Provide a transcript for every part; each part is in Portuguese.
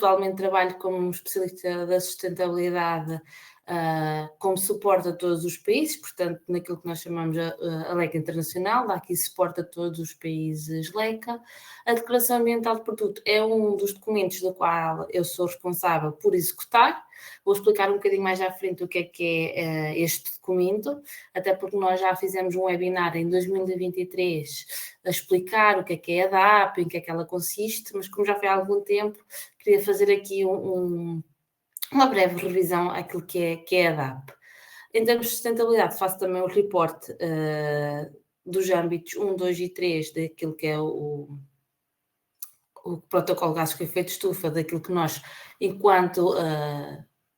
atualmente trabalho como especialista da sustentabilidade, como suporte a todos os países, portanto, naquilo que nós chamamos a LECA Internacional, dá aqui suporte a todos os países LECA. A Declaração Ambiental de Produto é um dos documentos do qual eu sou responsável por executar. Vou explicar um bocadinho mais à frente o que é este documento, até porque nós já fizemos um webinar em 2023 a explicar o que é a DAP, em que é que ela consiste, mas como já foi há algum tempo, queria fazer aqui uma breve revisão àquilo que é a DAP. Em termos de sustentabilidade, faço também o reporte dos âmbitos 1, 2 e 3 daquilo que é o protocolo de gases com efeito de estufa, daquilo que nós, enquanto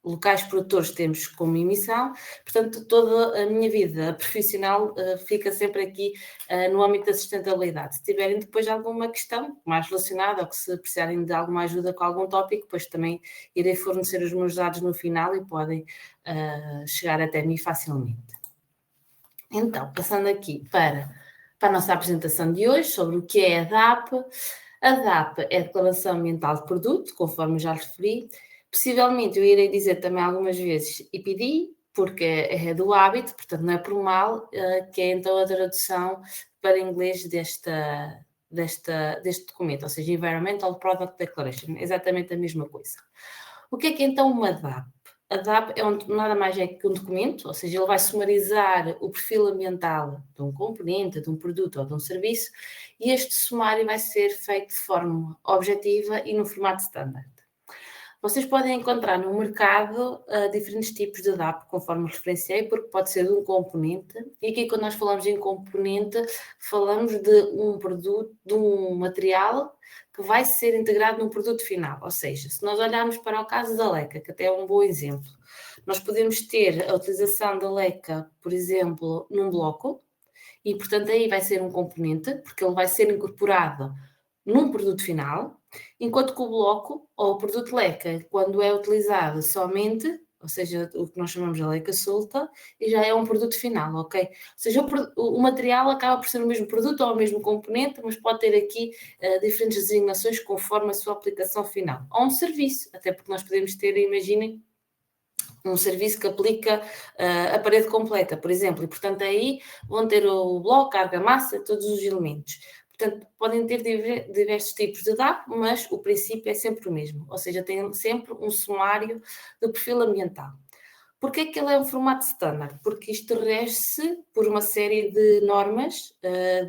locais produtores, temos como emissão. Portanto, toda a minha vida profissional fica sempre aqui no âmbito da sustentabilidade. Se tiverem depois alguma questão mais relacionada ou que se precisarem de alguma ajuda com algum tópico, depois também irei fornecer os meus dados no final e podem chegar até mim facilmente. Então, passando aqui para a nossa apresentação de hoje sobre o que é a DAP. A DAP é a Declaração Ambiental de Produto, conforme já referi. Possivelmente eu irei dizer também algumas vezes EPD, porque é do hábito, portanto não é por mal, que é então a tradução para inglês deste documento, ou seja, Environmental Product Declaration, exatamente a mesma coisa. O que é então uma DAP? A DAP nada mais é que um documento, ou seja, ele vai sumarizar o perfil ambiental de um componente, de um produto ou de um serviço, e este sumário vai ser feito de forma objetiva e no formato standard. Vocês podem encontrar no mercado diferentes tipos de DAP, conforme referenciei, porque pode ser de um componente, e aqui quando nós falamos em componente, falamos de um produto, de um material que vai ser integrado num produto final. Ou seja, se nós olharmos para o caso da LECA, que até é um bom exemplo, nós podemos ter a utilização da LECA, por exemplo, num bloco, e portanto aí vai ser um componente, porque ele vai ser incorporado num produto final, enquanto que o bloco ou o produto LECA, quando é utilizado somente, ou seja, o que nós chamamos de LECA solta, e já é um produto final, ok? Ou seja, o material acaba por ser o mesmo produto ou o mesmo componente, mas pode ter aqui diferentes designações conforme a sua aplicação final. Ou um serviço, até porque nós podemos ter, imaginem, um serviço que aplica a parede completa, por exemplo, e portanto aí vão ter o bloco, a argamassa, todos os elementos. Portanto, podem ter diversos tipos de DAP, mas o princípio é sempre o mesmo, ou seja, tem sempre um sumário do perfil ambiental. Porquê que ele é um formato standard? Porque isto rege-se por uma série de normas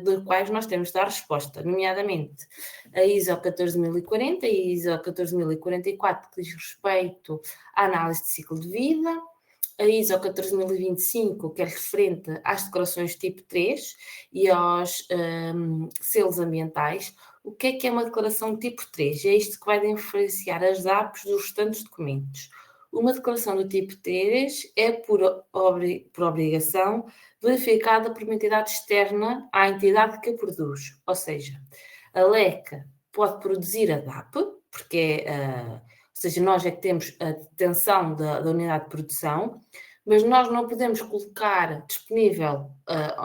de quais nós temos de dar resposta, nomeadamente a ISO 14040 e a ISO 14044, que diz respeito à análise de ciclo de vida, a ISO 14025, que é referente às declarações tipo 3 e aos selos ambientais. O que é uma declaração tipo 3? É isto que vai diferenciar as DAPs dos restantes documentos. Uma declaração do tipo 3 é, por obrigação, verificada por uma entidade externa à entidade que a produz. Ou seja, a LECA pode produzir a DAP, porque ou seja, nós é que temos a detenção da unidade de produção, mas nós não podemos colocar disponível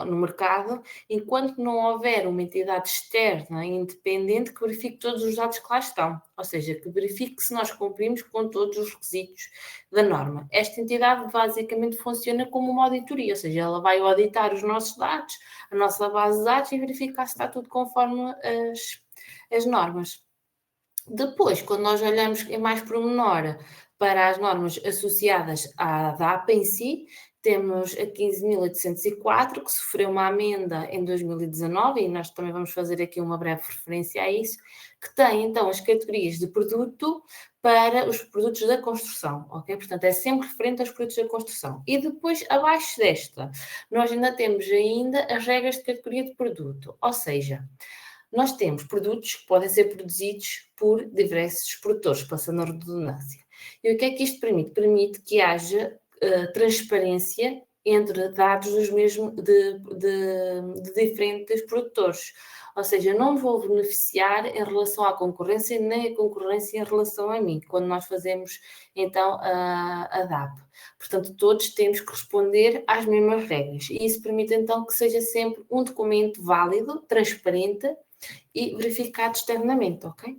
no mercado enquanto não houver uma entidade externa e independente que verifique todos os dados que lá estão, ou seja, que verifique se nós cumprimos com todos os requisitos da norma. Esta entidade basicamente funciona como uma auditoria, ou seja, ela vai auditar os nossos dados, a nossa base de dados e verificar se está tudo conforme as normas. Depois, quando nós olhamos em mais pormenor para as normas associadas à DAP em si, temos a 15.804, que sofreu uma amenda em 2019, e nós também vamos fazer aqui uma breve referência a isso, que tem então as categorias de produto para os produtos da construção, ok? Portanto, é sempre referente aos produtos da construção. E depois, abaixo desta, nós ainda temos as regras de categoria de produto, ou seja, nós temos produtos que podem ser produzidos por diversos produtores, passando a redundância. E o que é que isto permite? Permite que haja transparência entre dados de diferentes produtores. Ou seja, não vou beneficiar em relação à concorrência, nem a concorrência em relação a mim, quando nós fazemos então a DAP. Portanto, todos temos que responder às mesmas regras. E isso permite então que seja sempre um documento válido, transparente e verificado externamente, ok?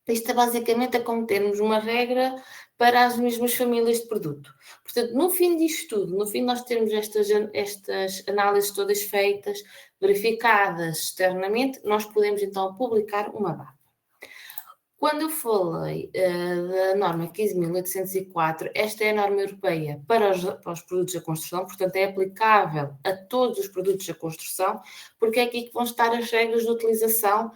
Isto é basicamente é como termos uma regra para as mesmas famílias de produto. Portanto, no fim disto tudo, no fim nós temos estas análises todas feitas, verificadas externamente, nós podemos então publicar uma DAP. Quando eu falei da norma 15.804, esta é a norma europeia para os produtos da construção, portanto é aplicável a todos os produtos da construção, porque é aqui que vão estar as regras de utilização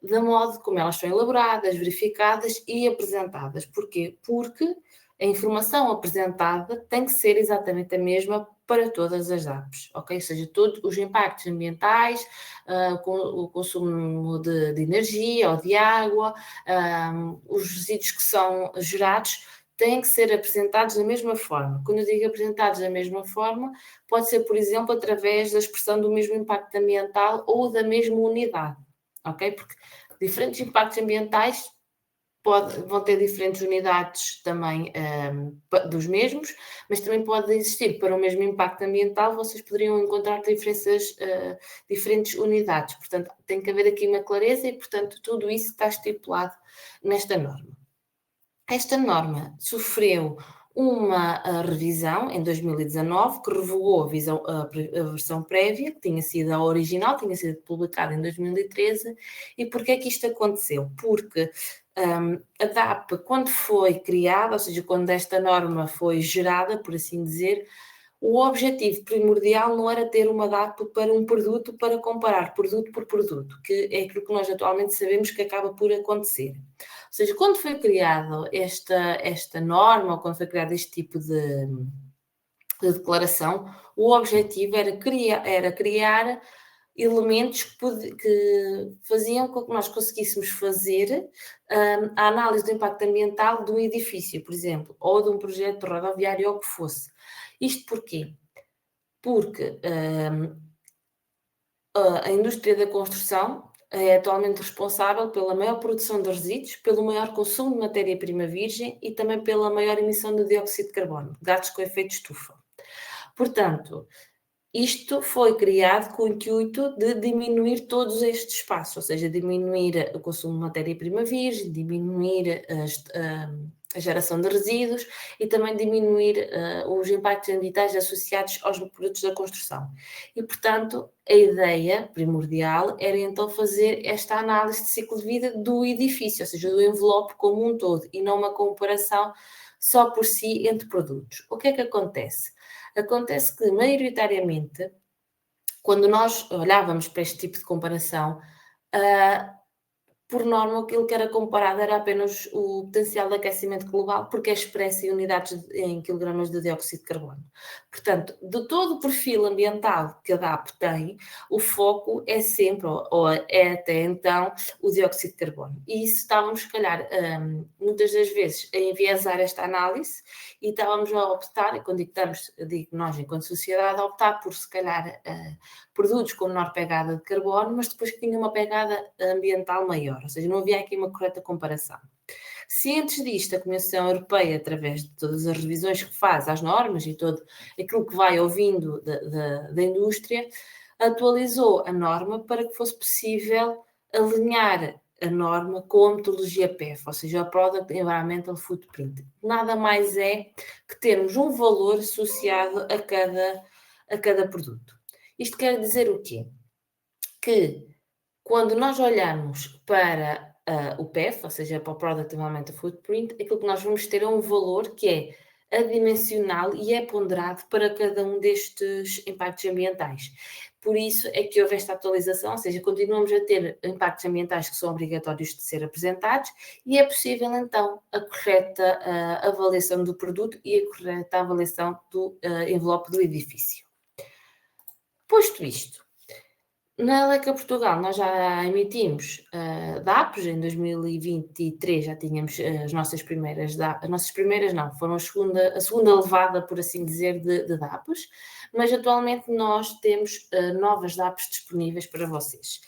da modo como elas são elaboradas, verificadas e apresentadas. Porquê? Porque a informação apresentada tem que ser exatamente a mesma para todas as DAPs, ok? Ou seja, todos os impactos ambientais, o consumo de energia ou de água, os resíduos que são gerados, têm que ser apresentados da mesma forma. Quando eu digo apresentados da mesma forma, pode ser, por exemplo, através da expressão do mesmo impacto ambiental ou da mesma unidade, ok? Porque diferentes impactos ambientais vão ter diferentes unidades também dos mesmos, mas também pode existir para o mesmo impacto ambiental, vocês poderiam encontrar diferentes unidades. Portanto, tem que haver aqui uma clareza e, portanto, tudo isso está estipulado nesta norma. Esta norma sofreu uma revisão em 2019 que revogou a versão prévia, que tinha sido a original, tinha sido publicada em 2013. E porquê é que isto aconteceu? Porque a DAP, quando foi criada, ou seja, quando esta norma foi gerada, por assim dizer, o objetivo primordial não era ter uma DAP para um produto, para comparar produto por produto, que é aquilo que nós atualmente sabemos que acaba por acontecer. Ou seja, quando foi criada esta norma, ou quando foi criado este tipo de declaração, o objetivo era criar elementos que faziam com que nós conseguíssemos fazer a análise do impacto ambiental de um edifício, por exemplo, ou de um projeto rodoviário ou o que fosse. Isto porquê? Porque a indústria da construção é atualmente responsável pela maior produção de resíduos, pelo maior consumo de matéria-prima virgem e também pela maior emissão de dióxido de carbono, gases com efeito de estufa. Portanto, isto foi criado com o intuito de diminuir todos estes espaços, ou seja, diminuir o consumo de matéria-prima virgem, diminuir a geração de resíduos e também diminuir os impactos ambientais associados aos produtos da construção. E, portanto, a ideia primordial era então fazer esta análise de ciclo de vida do edifício, ou seja, do envelope como um todo, e não uma comparação só por si entre produtos. O que é que acontece? Acontece que, maioritariamente, quando nós olhávamos para este tipo de comparação, por norma, aquilo que era comparado era apenas o potencial de aquecimento global, porque é expresso em unidades em quilogramas de dióxido de carbono. Portanto, de todo o perfil ambiental que a DAP tem, o foco é sempre, ou é até então, o dióxido de carbono. E isso estávamos, se calhar, muitas das vezes, a enviesar esta análise e estávamos a optar, e quando digo nós, enquanto sociedade, a optar por, se calhar, produtos com menor pegada de carbono, mas depois que tinham uma pegada ambiental maior, ou seja, não havia aqui uma correta comparação. Se antes disto a Comissão Europeia, através de todas as revisões que faz às normas e todo aquilo que vai ouvindo da indústria, atualizou a norma para que fosse possível alinhar a norma com a metodologia PEF, ou seja, a Product Environmental Footprint. Nada mais é que termos um valor associado a cada produto. Isto quer dizer o quê? Que quando nós olhamos para o PEF, ou seja, para o Product Environmental Footprint, aquilo que nós vamos ter é um valor que é adimensional e é ponderado para cada um destes impactos ambientais. Por isso é que houve esta atualização, ou seja, continuamos a ter impactos ambientais que são obrigatórios de ser apresentados e é possível então a correta avaliação do produto e a correta avaliação do envelope do edifício. Posto isto, na Leca Portugal nós já emitimos DAPs, em 2023 já tínhamos as nossas primeiras DAPs, as nossas primeiras não, foram a segunda levada, por assim dizer, de DAPs, mas atualmente nós temos novas DAPs disponíveis para vocês.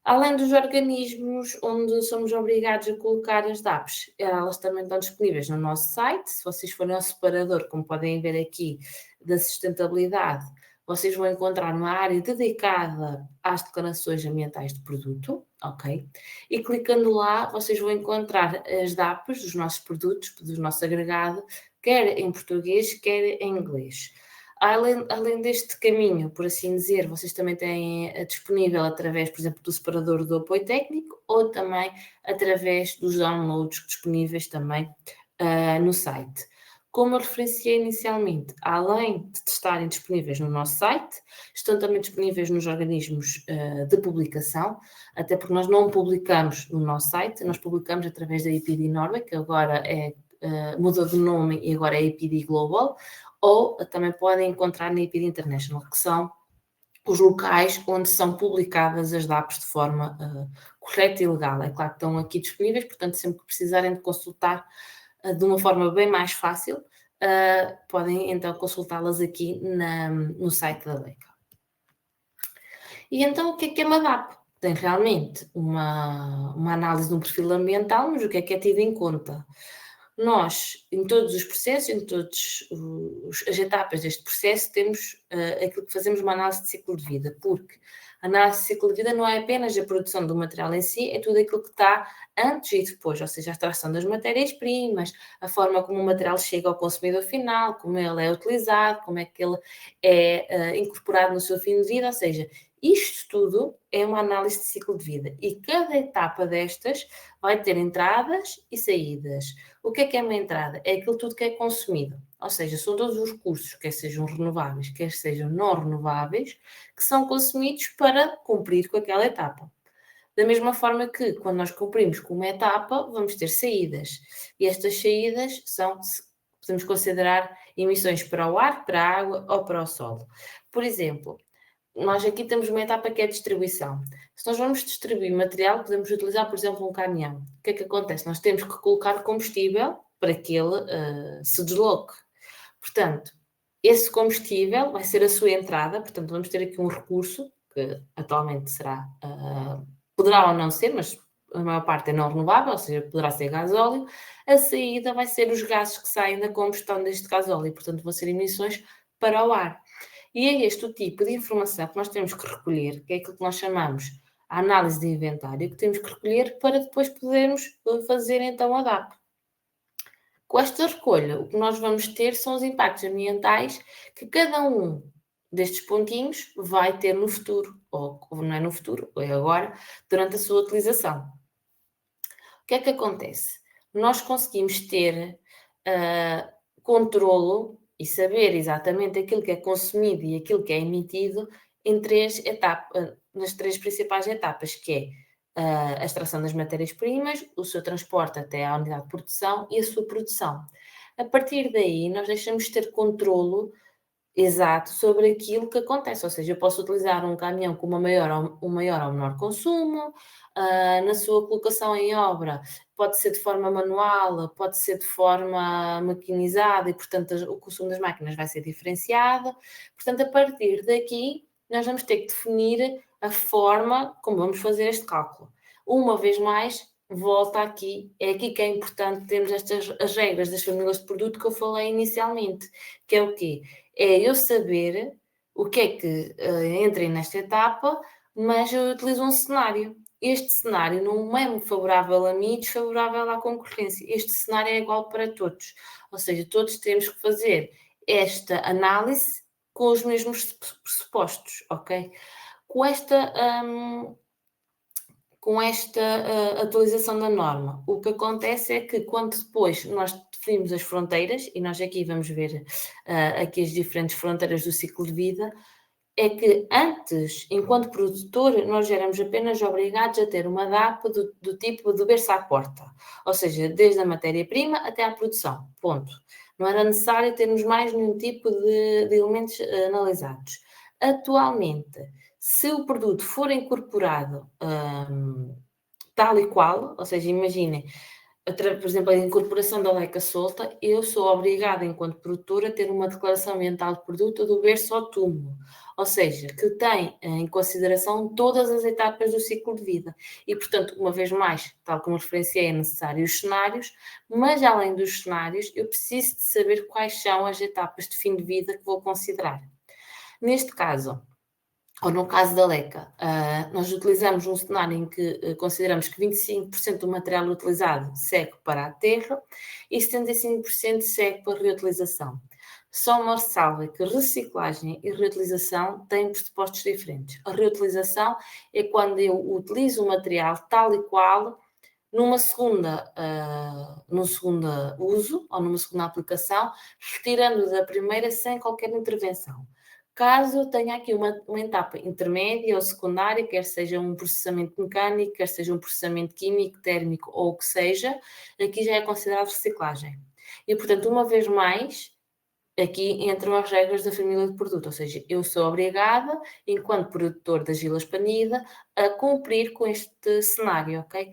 Além dos organismos onde somos obrigados a colocar as DAPs, elas também estão disponíveis no nosso site. Se vocês forem ao separador, como podem ver aqui, da sustentabilidade, vocês vão encontrar uma área dedicada às declarações ambientais de produto, ok? E clicando lá, vocês vão encontrar as DAPs dos nossos produtos, do nosso agregado, quer em português, quer em inglês. Além deste caminho, por assim dizer, vocês também têm disponível através, por exemplo, do separador do apoio técnico ou também através dos downloads disponíveis também no site. Como eu referenciei inicialmente, além de estarem disponíveis no nosso site, estão também disponíveis nos organismos de publicação, até porque nós não publicamos no nosso site, nós publicamos através da IPD Norway, que agora mudou de nome e agora é IPD Global, ou também podem encontrar na IPD International, que são os locais onde são publicadas as DAPs de forma correta e legal. É claro que estão aqui disponíveis, portanto, sempre que precisarem de consultar de uma forma bem mais fácil, podem então consultá-las aqui no site da Leica. E então, o que é uma DAP? Tem realmente uma análise de um perfil ambiental, mas o que é tido em conta? Nós, em todos os processos, em todas as etapas deste processo, temos aquilo que fazemos uma análise de ciclo de vida, porque a análise de ciclo de vida não é apenas a produção do material em si, é tudo aquilo que está antes e depois, ou seja, a extração das matérias-primas, a forma como o material chega ao consumidor final, como ele é utilizado, como é que ele é incorporado no seu fim de vida, ou seja, isto tudo é uma análise de ciclo de vida e cada etapa destas vai ter entradas e saídas. O que é uma entrada? É aquilo tudo que é consumido, ou seja, são todos os recursos, quer sejam renováveis, quer sejam não renováveis, que são consumidos para cumprir com aquela etapa. Da mesma forma que, quando nós cumprimos com uma etapa, vamos ter saídas. E estas saídas podemos considerar emissões para o ar, para a água ou para o solo. Por exemplo, nós aqui temos uma etapa que é a distribuição. Se nós vamos distribuir material, podemos utilizar, por exemplo, um caminhão. O que é que acontece? Nós temos que colocar combustível para que ele se desloque. Portanto, esse combustível vai ser a sua entrada, portanto, vamos ter aqui um recurso, que atualmente poderá ou não ser, mas a maior parte é não renovável, ou seja, poderá ser gasóleo. A saída vai ser os gases que saem da combustão deste gasóleo, portanto, vão ser emissões para o ar. E é este o tipo de informação que nós temos que recolher, que é aquilo que nós chamamos a análise de inventário, que temos que recolher para depois podermos fazer então a DAP. Com esta recolha, o que nós vamos ter são os impactos ambientais que cada um destes pontinhos vai ter no futuro, ou não é no futuro, é agora, durante a sua utilização. O que é que acontece? Nós conseguimos ter controlo e saber exatamente aquilo que é consumido e aquilo que é emitido em nas três principais etapas, que é a extração das matérias-primas, o seu transporte até à unidade de produção e a sua produção. A partir daí, nós deixamos de ter controlo exato sobre aquilo que acontece, ou seja, eu posso utilizar um caminhão com um maior ou menor consumo, na sua colocação em obra, pode ser de forma manual, pode ser de forma maquinizada e, portanto, o consumo das máquinas vai ser diferenciado. Portanto, a partir daqui, nós vamos ter que definir a forma como vamos fazer este cálculo. Uma vez mais, volta aqui, é aqui que é importante termos as regras das famílias de produto que eu falei inicialmente, que é o quê? É eu saber o que é que entrei nesta etapa, mas eu utilizo um cenário. Este cenário não é muito favorável a mim e desfavorável à concorrência. Este cenário é igual para todos. Ou seja, todos temos que fazer esta análise com os mesmos pressupostos, ok? Com esta atualização da norma, o que acontece é que quando depois nós definimos as fronteiras, e nós aqui vamos ver aqui as diferentes fronteiras do ciclo de vida, é que antes, enquanto produtor, nós éramos apenas obrigados a ter uma DAP do tipo do berço à porta, ou seja, desde a matéria-prima até à produção, ponto. Não era necessário termos mais nenhum tipo de elementos analisados. Atualmente, se o produto for incorporado tal e qual, ou seja, imaginem, por exemplo, a incorporação da leca solta, eu sou obrigada, enquanto produtora, a ter uma declaração ambiental de produto do berço ao túmulo, ou seja, que tem em consideração todas as etapas do ciclo de vida. E, portanto, uma vez mais, tal como referenciei, é necessário os cenários, mas além dos cenários, eu preciso de saber quais são as etapas de fim de vida que vou considerar. Neste caso, ou no caso da LECA, nós utilizamos um cenário em que consideramos que 25% do material utilizado segue para a terra e 75% segue para a reutilização. Só uma ressalva é que reciclagem e reutilização têm pressupostos diferentes. A reutilização é quando eu utilizo o material tal e qual num segundo uso ou numa segunda aplicação, retirando da primeira sem qualquer intervenção. Caso eu tenha aqui uma etapa intermédia ou secundária, quer seja um processamento mecânico, quer seja um processamento químico, térmico ou o que seja, aqui já é considerado reciclagem. E, portanto, uma vez mais, aqui entram as regras da família de produto, ou seja, eu sou obrigada, enquanto produtor da argila espanida, a cumprir com este cenário, ok?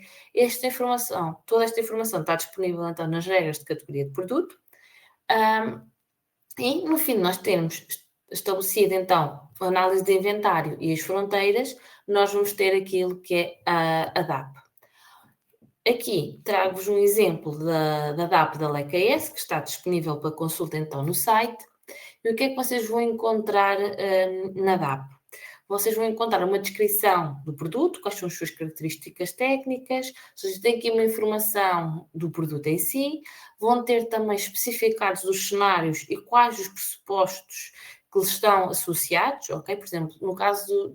Toda esta informação está disponível então nas regras de categoria de produto, e no fim nós temos estabelecido então a análise de inventário e as fronteiras, nós vamos ter aquilo que é a DAP. Aqui trago-vos um exemplo da DAP da LECA-S, que está disponível para consulta então no site. E o que é que vocês vão encontrar na DAP? Vocês vão encontrar uma descrição do produto, quais são as suas características técnicas, ou seja, tem aqui uma informação do produto em si, vão ter também especificados os cenários e quais os pressupostos que lhes estão associados, ok? Por exemplo, no caso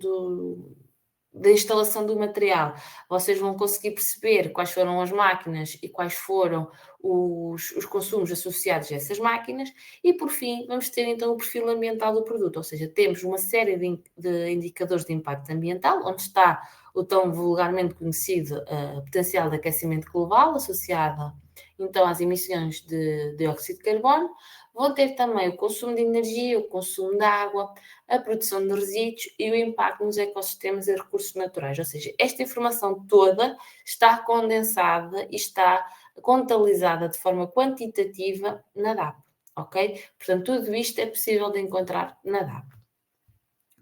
da instalação do material, vocês vão conseguir perceber quais foram as máquinas e quais foram os consumos associados a essas máquinas e, por fim, vamos ter então o perfil ambiental do produto, ou seja, temos uma série de indicadores de impacto ambiental, onde está o tão vulgarmente conhecido potencial de aquecimento global associado então às emissões de dióxido de carbono. Vão ter também o consumo de energia, o consumo de água, a produção de resíduos e o impacto nos ecossistemas e recursos naturais. Ou seja, esta informação toda está condensada e está contabilizada de forma quantitativa na DAP, ok? Portanto, tudo isto é possível de encontrar na DAP.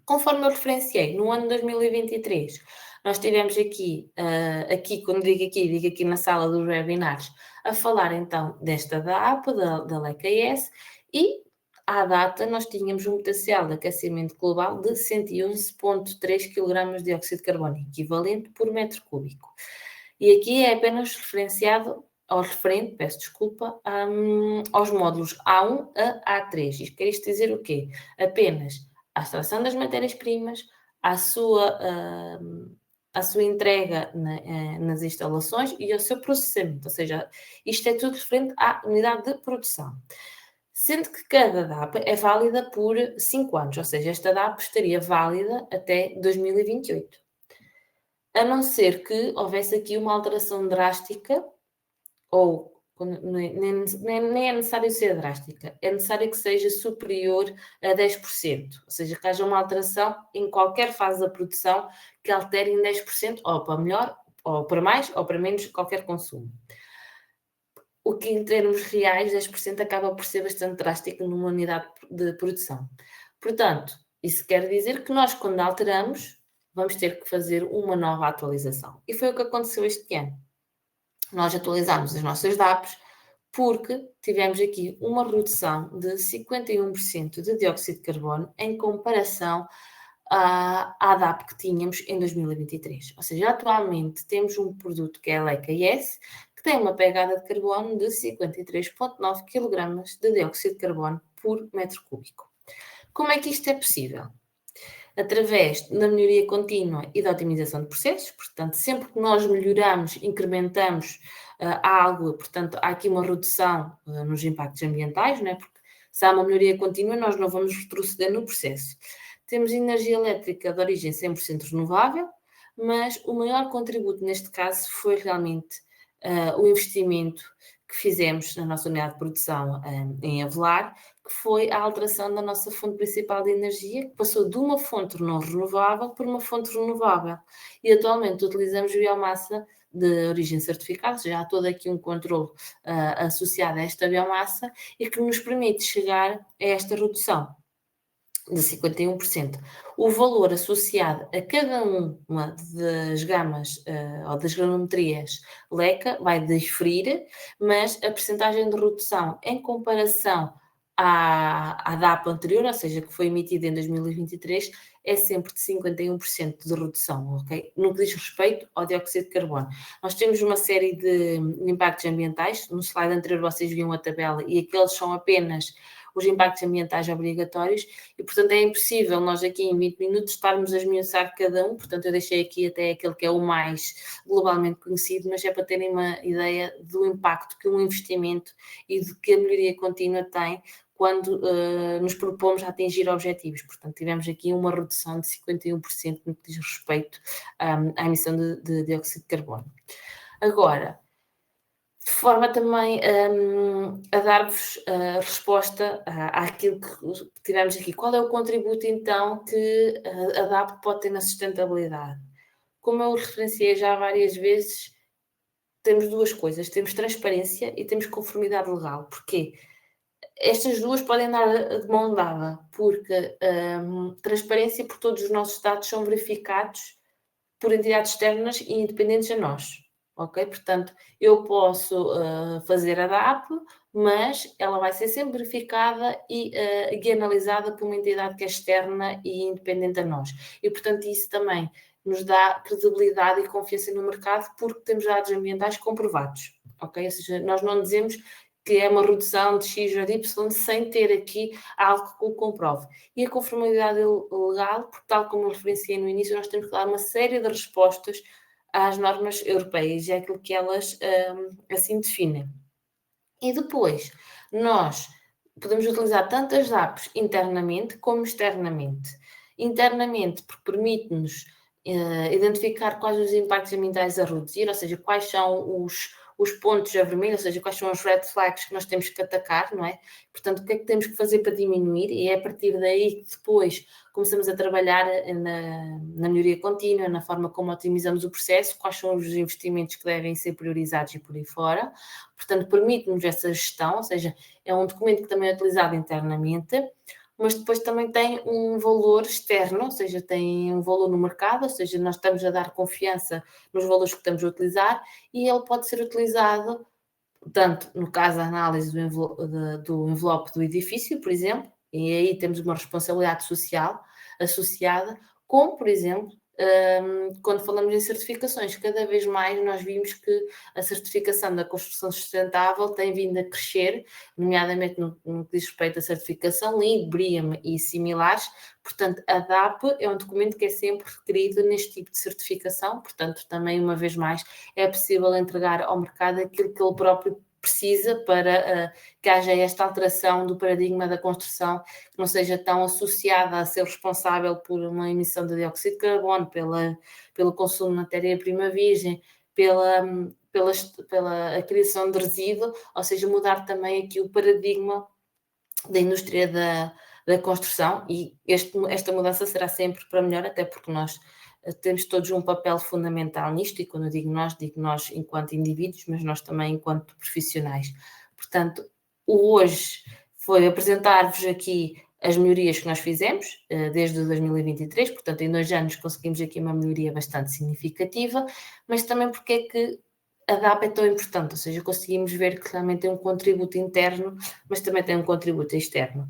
Conforme eu referenciei, no ano 2023, nós tivemos aqui, quando digo aqui na sala dos webinars, a falar então desta DAP, da LECA-S, e à data nós tínhamos um potencial de aquecimento global de 111,3 kg de dióxido de carbono, equivalente por metro cúbico. E aqui é apenas referenciado peço desculpa, aos módulos A1 a A3. Isto quer dizer o quê? Apenas a extração das matérias-primas, à sua entrega nas instalações e ao seu processamento, ou seja, isto é tudo referente à unidade de produção. Sendo que cada DAP é válida por 5 anos, ou seja, esta DAP estaria válida até 2028. A não ser que houvesse aqui uma alteração drástica, ou nem é necessário ser drástica, é necessário que seja superior a 10%, ou seja, que haja uma alteração em qualquer fase da produção que altere em 10%, ou para melhor, ou para mais, ou para menos qualquer consumo. O que em termos reais, 10% acaba por ser bastante drástico numa unidade de produção. Portanto, isso quer dizer que nós, quando alteramos, vamos ter que fazer uma nova atualização. E foi o que aconteceu este ano. Nós atualizámos as nossas DAPs porque tivemos aqui uma redução de 51% de dióxido de carbono em comparação à DAP que tínhamos em 2023. Ou seja, atualmente temos um produto que é a LECA-S, que tem uma pegada de carbono de 53,9 kg de dióxido de carbono por metro cúbico. Como é que isto é possível? Através da melhoria contínua e da otimização de processos, portanto, sempre que nós melhoramos, incrementamos algo, portanto, há aqui uma redução nos impactos ambientais, não é? Porque se há uma melhoria contínua, nós não vamos retroceder no processo. Temos energia elétrica de origem 100% renovável, mas o maior contributo neste caso foi realmente o investimento que fizemos na nossa unidade de produção em Avelar, que foi a alteração da nossa fonte principal de energia, que passou de uma fonte não renovável para uma fonte renovável. E atualmente utilizamos biomassa de origem certificada, já há todo aqui um controle associado a esta biomassa e que nos permite chegar a esta redução de 51%. O valor associado a cada uma das gamas ou das granometrias LECA vai diferir, mas a percentagem de redução em comparação à DAP anterior, ou seja, que foi emitida em 2023, é sempre de 51% de redução, ok? No que diz respeito ao dióxido de carbono. Nós temos uma série de impactos ambientais, no slide anterior vocês viam a tabela, e aqueles são apenas os impactos ambientais obrigatórios, e portanto é impossível nós aqui em 20 minutos estarmos a esmiuçar cada um, portanto eu deixei aqui até aquele que é o mais globalmente conhecido, mas é para terem uma ideia do impacto que um investimento e do que a melhoria contínua tem quando nos propomos a atingir objetivos. Portanto, tivemos aqui uma redução de 51% no que diz respeito à emissão de dióxido de carbono. Agora, de forma também a dar-vos a resposta àquilo que tivemos aqui. Qual é o contributo, então, que a DAP pode ter na sustentabilidade? Como eu referenciei já várias vezes, temos duas coisas. Temos transparência e temos conformidade legal. Porquê? Estas duas podem andar de mão dada, porque transparência, porque todos os nossos dados são verificados por entidades externas e independentes a nós, ok? Portanto, eu posso fazer a DAP, mas ela vai ser sempre verificada e analisada por uma entidade que é externa e independente a nós. E, portanto, isso também nos dá credibilidade e confiança no mercado, porque temos dados ambientais comprovados, ok? Ou seja, nós não dizemos que é uma redução de X ou de Y sem ter aqui algo que o comprove. E a conformidade legal, porque tal como eu referenciei no início, nós temos que dar uma série de respostas às normas europeias, é aquilo que elas assim definem. E depois, nós podemos utilizar tanto as apps internamente como externamente. Internamente, porque permite-nos identificar quais os impactos ambientais a reduzir, ou seja, quais são os pontos a vermelho, ou seja, quais são os red flags que nós temos que atacar, não é? Portanto, o que é que temos que fazer para diminuir? E é a partir daí que depois começamos a trabalhar na melhoria contínua, na forma como otimizamos o processo, quais são os investimentos que devem ser priorizados e por aí fora. Portanto, permite-nos essa gestão, ou seja, é um documento que também é utilizado internamente, mas depois também tem um valor externo, ou seja, tem um valor no mercado, ou seja, nós estamos a dar confiança nos valores que estamos a utilizar e ele pode ser utilizado tanto no caso da análise do envelope do edifício, por exemplo, e aí temos uma responsabilidade social associada, como, por exemplo, quando falamos em certificações, cada vez mais nós vimos que a certificação da construção sustentável tem vindo a crescer, nomeadamente no que diz respeito à certificação LEED, BREEAM e similares. Portanto, a DAP é um documento que é sempre requerido neste tipo de certificação, portanto, também, uma vez mais, é possível entregar ao mercado aquilo que ele próprio precisa para que haja esta alteração do paradigma da construção, que não seja tão associada a ser responsável por uma emissão de dióxido de carbono, pelo consumo de matéria-prima virgem, pela criação de resíduo, ou seja, mudar também aqui o paradigma da indústria da construção, e esta mudança será sempre para melhor, até porque nós temos todos um papel fundamental nisto, e quando eu digo nós enquanto indivíduos, mas nós também enquanto profissionais. Portanto, o hoje foi apresentar-vos aqui as melhorias que nós fizemos desde 2023, portanto em 2 anos conseguimos aqui uma melhoria bastante significativa, mas também porque é que a DAP é tão importante, ou seja, conseguimos ver que realmente tem um contributo interno, mas também tem um contributo externo.